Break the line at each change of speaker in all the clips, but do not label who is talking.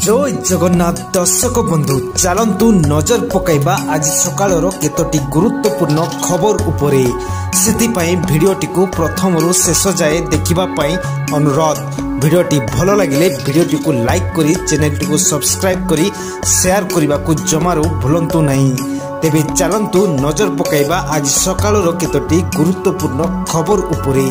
जय जगन्नाथ दर्शक बंधु चलतु नजर पकाइबा आज सकाळर केतोटी गुरुत्वपूर्ण खबर उपरे सेतिपाई भिडियोटी को प्रथम रु शेष जाए देखिबा पाई अनुरोध। भिडियोटी भल लगिले भिडियोटी को लाइक करी चैनल टी को सब्सक्राइब करी शेयर करने को जमारू भूलंतु नहीं। तेबे चलतु नजर पकाइबा आज सकाळर केतोटी गुरुत्वपूर्ण खबर उपरे।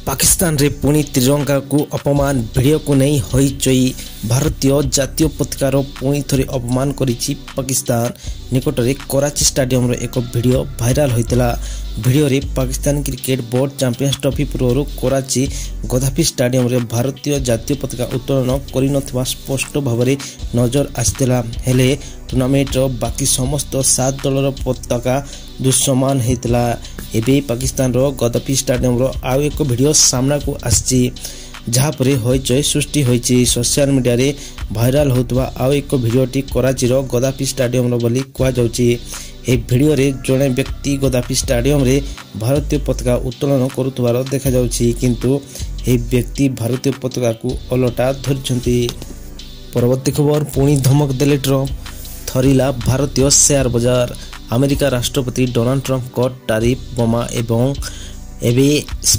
पाकिस्तान रे पुणी त्रिरंगा को अपमान भिडियो को नहीं होई भारतीय जातीय पताकार पुणी थोड़ी अपमान करिछि पाकिस्तान। निकट में कराची स्टेडियम रो एक भिडियो भाइराल होइतला। भिडियो रे Pakistan cricket board champions trophy पूर्व कराची गद्दाफी स्टेडियम रे भारतीय जातीय पताका उत्तोलन करि नथवा स्पष्ट भाव में नजर आसितला। हेले टूर्नामेंट रो बाकी समस्त 7 दलर पताका दुस्समान होइतला। एबे पाकिस्तान रो गद्दाफी स्टेडियम रो आउ एक भिडियो सामना को आछि जहाँ पर हईचय सृष्टि होइछि। सोशल मीडिया रे भाइराल होतवा आउ एक भिडियोटी कराची रो गद्दाफी स्टेडियम रो बोली कहा जाउछि। ए भिडियो रे जड़े व्यक्ति गद्दाफी स्टेडियम रे भारतीय पताका उत्तोलन करुथवार देखा जाउछि, किंतु ए व्यक्ति भारतीय पताका को ओलटा धरछंती। परवर्ती खबर पुणी धमक देले ट्रम्प, थरिला भारतीय शेयर बाजार। अमेरिका राष्ट्रपति डोनाल्ड ट्रम्प को टैरिफ बोमा एवं एबे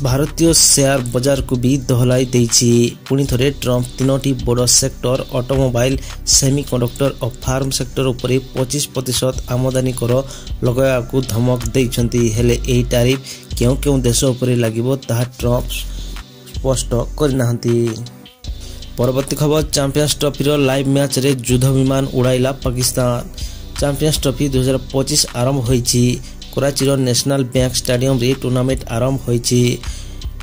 भारतीय शेयर बाजार को भी दहलाई देछि। पुणी थरे ट्रम्प तीनोटी बड़ सेक्टर ऑटोमोबाइल, सेमीकंडक्टर और फार्म सेक्टर उपरे 25% आमदानी कर लगाया को धमक देइछंती। हेले एही टैरिफ केउ देश उपरे लागिबो ताहा ट्रम्प स्पष्ट करनाहंती। परवर्ती खबर चैंपियंस ट्रॉफी रो लाइव मैच रे युद्ध विमान उड़ाइला पाकिस्तान। चैंपियंस ट्रॉफी 2025 आरंभ होइछि। कराची रो नेशनल बैंक स्टेडियम रे टूर्नामेंट आरंभ होइछि।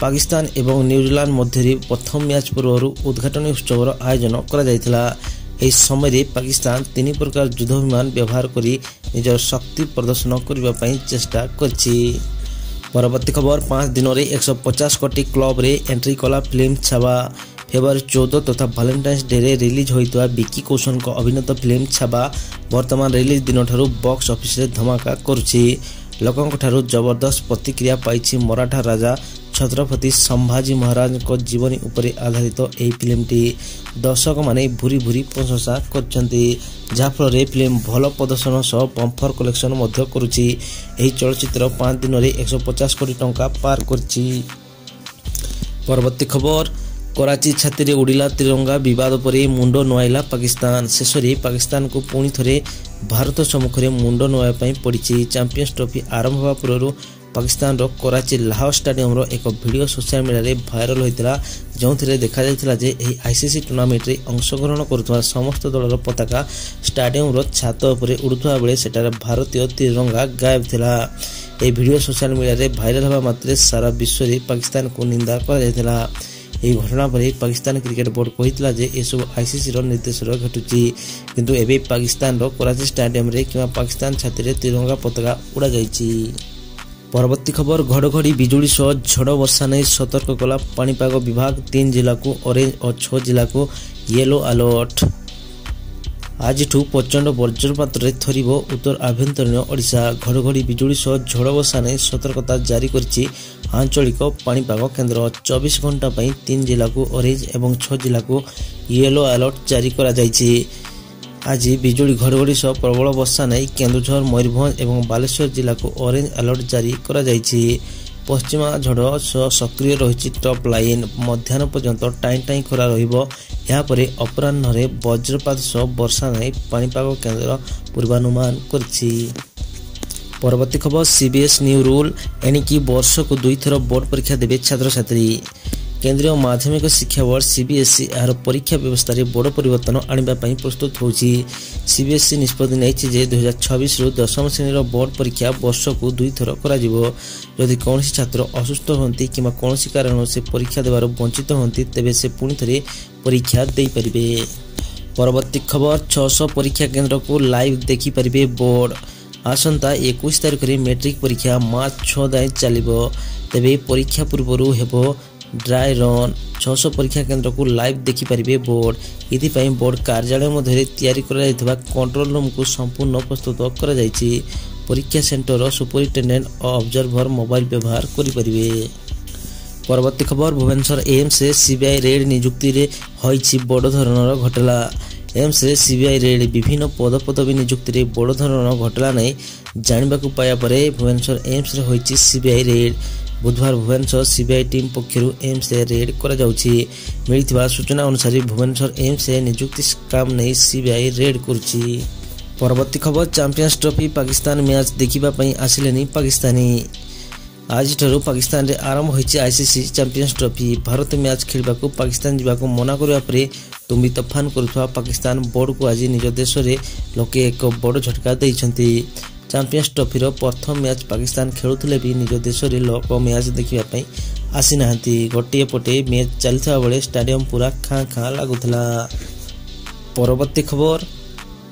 पाकिस्तान एवं न्यूजीलैंड मध्य प्रथम मैच पूर्व उद्घाटन उत्सव आयोजन करा जायतिला। एही समय रे पाकिस्तान 3 प्रकार युद्ध विमान व्यवहार करी निजर शक्ति प्रदर्शन करबा पई चेष्टा करछि। परवर्ती खबर 5 दिन रे 150 कोटी क्लब रे एंट्री कला फिल्म छावा। फेब्रुआरी 14 तथा वैलेंटाइन्स डे रे रिलीज होइतवा विकी कौशल को अभिनीत फिल्म छावा वर्तमान रिलीज दिन ठारू बॉक्स ऑफिस रे धमाका करुछि। लोकंक ठारू जबरदस्त प्रतिक्रिया पाइछि। मराठा राजा छत्रपति संभाजी महाराज को जीवनी उपरे आधारित एही फिल्मटी दर्शक माने भूरी भूरी प्रशंसा करछंती, जहा फल फिल्म भल प्रदर्शन सह बम्पर कलेक्शन मध्य करुछि। एही चलचित्र 5 दिन रे 150 कोटी टंका पार करछि। परवर्ती खबर कराची छाती रे उड़िला तिरंगा विवाद पर मुंड नुआइला पाकिस्तान। शेष में पाकिस्तान को पुणी थरे भारत सम्मुखें मुंड नुआई पड़ी। चैंपियंस ट्रॉफी आरंभ होगा पूर्व पाकिस्तान रो कराची लाहौर स्टेडियम रो एक वीडियो सोशल मीडिया रे भाइराल होइतला, जोंथिरे देखा जायतिला जे एही आईसीसी टूर्नामेंट रे अंशग्रहण करुवा समस्त दलर पताका स्टेडियम रो छात उपरे उड़ुथवा बेले सेटार भारतीय तिरंगा गायब थिला। ए वीडियो सोशल मीडिया रे भाइराल होगा मात्रे सारा विश्व रे पाकिस्तान को निंदा करा जायतिला। এই ঘটনা পরে পাকিস্তান ক্রিকেট বোর্ড কহিতলা যে এসব আইসিসি র নির্দেশর ঘটুছি, কিন্তু এবে পাকিস্তান র कराची स्टेडियम रे किंवा पाकिस्तान छाती रे तिरंगा पताका उड़ा जाइछि। परवर्ती खबर घड़घड़ी बिजुली सह झड़ वर्षा नहीं सतर्क कला पाणीपाग विभाग। 3 जिला को ऑरेंज और 6 जिला को येलो अलर्ट। आज प्रचंड वज्रपात थरिब उत्तर आभ्यंतरीण ओडिशा। घड़घड़ी बिजुली सह झड़ वर्षा नहीं सतर्कता जारी करछि आंचलिक पाणीपाग केन्द्र। 24 घंटा 3 जिला को ऑरेंज एवं 6 जिला को येलो अलर्ट जारी करा जायछि। आज बिजुली घड़घड़ी सह प्रबल वर्षा नहीं केन्दुझर, मयूरभंज एवं बालेश्वर जिला को ऑरेंज अलर्ट जारी करा जायछि। पश्चिमा झड़ सह सक्रिय रही टॉप लाइन। मध्याह्न पर्यंत टाई टाई खरा रहिबो। यापरे अपराह्न रे वज्रपात सह वर्षा नहीं पाणीपाग केन्द्र पूर्वानुमान करछि। परवर्ती खबर सीबीएस न्यू रूल एणिकी वर्ष को 2 थर बोर्ड परीक्षा देवे छात्र छात्री। केंद्रीय माध्यमिक शिक्षा बोर्ड सीबीएसई यार परीक्षा व्यवस्था रे बड़ परिवर्तन आनिबा पई प्रस्तुत होछि। सीबीएसई निष्पत्ति नेछि जे 2026 रु 10वीं श्रेणी बोर्ड परीक्षा वर्ष को 2 थर करा जिवो। यदि कौन छात्र असुस्थ होती कि कौन कारण से परीक्षा देवार वंचित होती तेबे से पुणी थरे परीक्षा दे परिबे। परवर्ती खबर 600 परीक्षा केंद्र को लाइव देखि परिबे बोर्ड। आसंता 21 तारिख रे मैट्रिक परीक्षा मार्च 6 जाए चलिबो। तेबे परीक्षा पूर्व हेबो ड्राई रन। 600 परीक्षा केंद्र को लाइव देखि परिबे बोर्ड। इथिपाई बोर्ड कार्यालय मध्य तैयारी करा जायथिबा कंट्रोल रूम को संपूर्ण प्रस्तुत करा जायछि। परीक्षा सेंटर सुपरिटेंडेंट और ऑब्जर्वर मोबाइल व्यवहार करि परिबे।
परवर्ती खबर भुवनेश्वर एम्स सीबीआई रेड नियुक्ति रे होइछि बड़ धरणर घटला। एम्स सीबीआई रेड विभिन्न पदपदवी नियुक्ति रे बड़ धरणर घटला नै जानिबाकु पाया परे भुवनेश्वर एम्स रे होइछि सीबीआई रेड। बुधवार भुवनेश्वर सीबीआई टीम पक्षरु एम्स रेड करा जाउछि। मिलिथिबा सूचना अनुसार भुवनेश्वर एम्स नियुक्ति काम नै सीबीआई रेड करछि। परवर्ती खबर चैंपियंस ट्रॉफी पाकिस्तान मैच देखिबा पई आसिलेनी पाकिस्तानी। आज ठारू पाकिस्तान रे आरंभ होइछि ICC champions trophy. Bharat match खेलबा को पाकिस्तान जिबाको मना करिया परे तुम्बी तफान करुवा पाकिस्तान बोर्ड को आज निज देश रे लोके एक बड़ झटका दैछंती। चैंपियंस ट्रॉफी रो प्रथम मैच पाकिस्तान खेलुथिले भी निज देश रे लोक मैच देखिबा पई आसी नाहंती। गोटिए पटे मैच चलथा बेले स्टेडियम पूरा खां खां लागुथला। परवर्ती खबर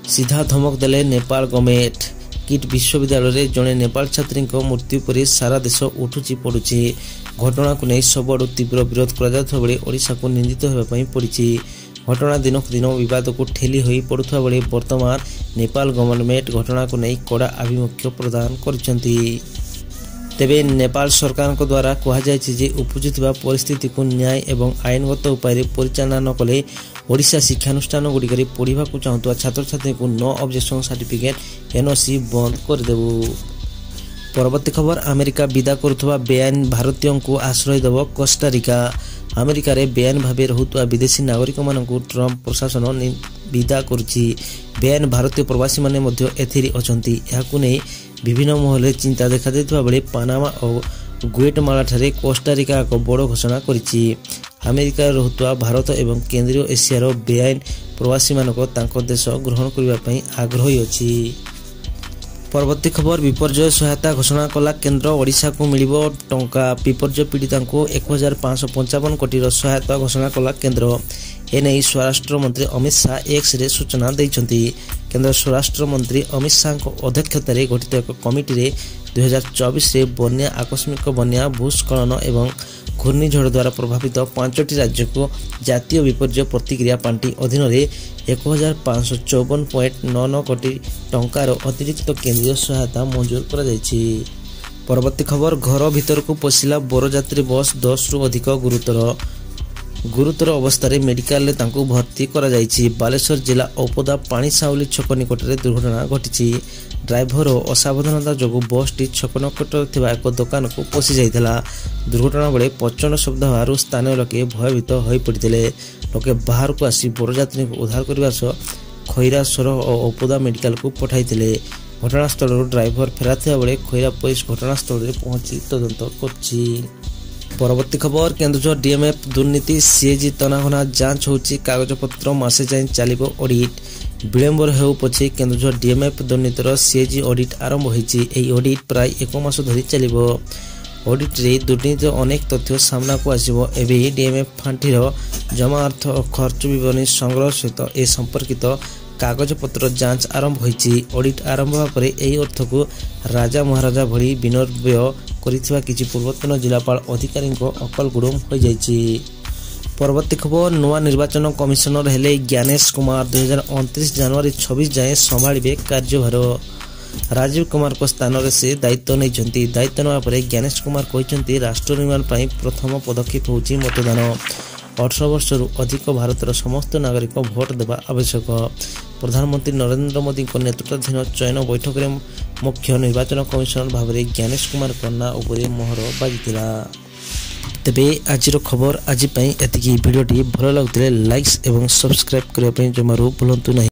सीधा धमक देले नेपाल गवर्नमेंट। किट विश्वविद्यालय रे जने नेपाल छात्री मृत्यु पर सारा देश उठुची पड़ुची। घटना को नहीं सबुआड़ तीव्र विरोध करा बेले ओडिशा को निंदित होगा पड़ी। घटना दिनक दिन विवाद को ठेली हो पड़ुवा बेले वर्तमान नेपाल गवर्नमेंट घटना को नहीं कड़ा आभिमुख्य प्रदान करछंती। तेबे नेपाल सरकार को द्वारा कहुई उपजुवा परिस्थिति को न्याय एवं आईनगत उपाय परिचालना न कले ओडिशा शिक्षानुष्ठान गुड़िक पढ़ा चाहूआ छात्र छात्री को नो ऑब्जेक्शन सर्टिफिकेट एनओसी बंद करदेबू। परवर्ती खबर अमेरिका विदा करुवा बेआईन भारतीयों को आश्रय देव कोस्टारिका। अमेरिका रे बेआईन भाव रहुवा विदेशी नागरिक मानक ट्रंप प्रशासन विदा करुछि। बेआईन भारतीय प्रवासी माने मध्य एथिरि अछंती। याकु नै विभिन्न महल चिंता देखा देथिबा बेले पानामा और गुएटमाला ठारे कोस्टारिका एक बड़ घोषणा करिछि। अमेरिका रहुवा भारत एवं केंद्रीय एशियार बेआईन प्रवासी मानक तांको देश ग्रहण करबा पई आग्रही अछि। परवर्ती खबर विपर्यय सहायता घोषणा कला केंद्र। ओडिशा को मिलिबो टंका। विपर्यय पीड़िता को 1555 कोटी सहायता घोषणा कला केंद्र। एने स्वराष्ट्र मंत्री अमित शाह एक्स रे सूचना दैछंती। केंद्र स्वराष्ट्र मंत्री अमित शाह अध्यक्षतार गठित एक कमिटी रे 2024 रे बन्या आकस्मिक बन्या भूस्खलन एवं घूर्णिझड़ द्वारा प्रभावित 5टी राज्य को जातीय विपर्यय प्रतिक्रिया पांठी अधीन 1554.99 कोटी टंकार अतिरिक्त केंद्रीय सहायता मंजूर करा जायछि। परवर्ती खबर घर भीतर को पशिला बरयात्री बस 10 रु अधिक गुरुतर अवस्था मेडिकल रे तांको भर्ती करा जायछि। बालेश्वर जिला औपदा पानी साउली छक निकट में दुर्घटना घटी। ड्राइवर असावधानता जो बस टी छक निकट एक दुकान को पशि जाइथिला। दुर्घटना बेले प्रचंड शब्द हवार स्थानीय लोके भयभीत हो पड़ते। लोके बाहर को आसी बरयात्री को उद्धार करने सह खैरा सर और औपदा मेडिकल को पठाइथिले। घटनास्थल ड्राइवर फेराथिबा बेले खैरा पुलिस घटनास्थल में पहुंची तदंत करछि। परवर्ती खबर केन्दुझर डीएमएफ दुर्नीति सीएजी तनाघना जांच होची। कागजपत्र मासे जाए चलिबो ऑडिट। विलंबर हेउ पछे केन्दुझर डीएमएफ दुर्नीतिर सीएजी ऑडिट आरंभ होईची। एई ऑडिट प्राय 1 मास धरि चलिबो। ऑडिट रे दुर्नीतिर अनेक तथ्य सामना को आसीबो। एबे डीएमएफ फांटीर जमा अर्थ और खर्च विवरणी संग्रह सहित ए संपर्कित कागजपत्र जांच आरंभ होईची। ऑडिट आरंभ होगा पर एई अर्थ को राजा महाराजा भली विनिर्व्यय करिथिबा किछि पूर्वतन जिलापाल अधिकारी अकल गुडुम हो जाइछि। परवर्ती खबर नुआ निर्वाचन कमिशनर हेले ज्ञानेश कुमार। 2029 जनवरी 26 जाए संभाळिबे कार्यभार। राजीव कुमार को स्थान रे से दायित्व नहीं। दायित्व नेबा परे ज्ञानेश कुमार कहिसंती राष्ट्र निर्माण पई प्रथम पदक्षेप होछि मतदान। 18 वर्ष अधिक भारतर समस्त नागरिक भोट देवा आवश्यक। प्रधानमंत्री नरेंद्र मोदी नेतृत्वाधीन चयन बैठक में मुख्य निर्वाचन कमिशनर भाव में ज्ञानेश कुमार ना उपरे मोहर बाजिथिला। तेबे आजिर खबर आज एतिकी। वीडियोटी भल लगुले लाइक्स एवं सब्सक्राइब करने जमारू भूलु नहीं।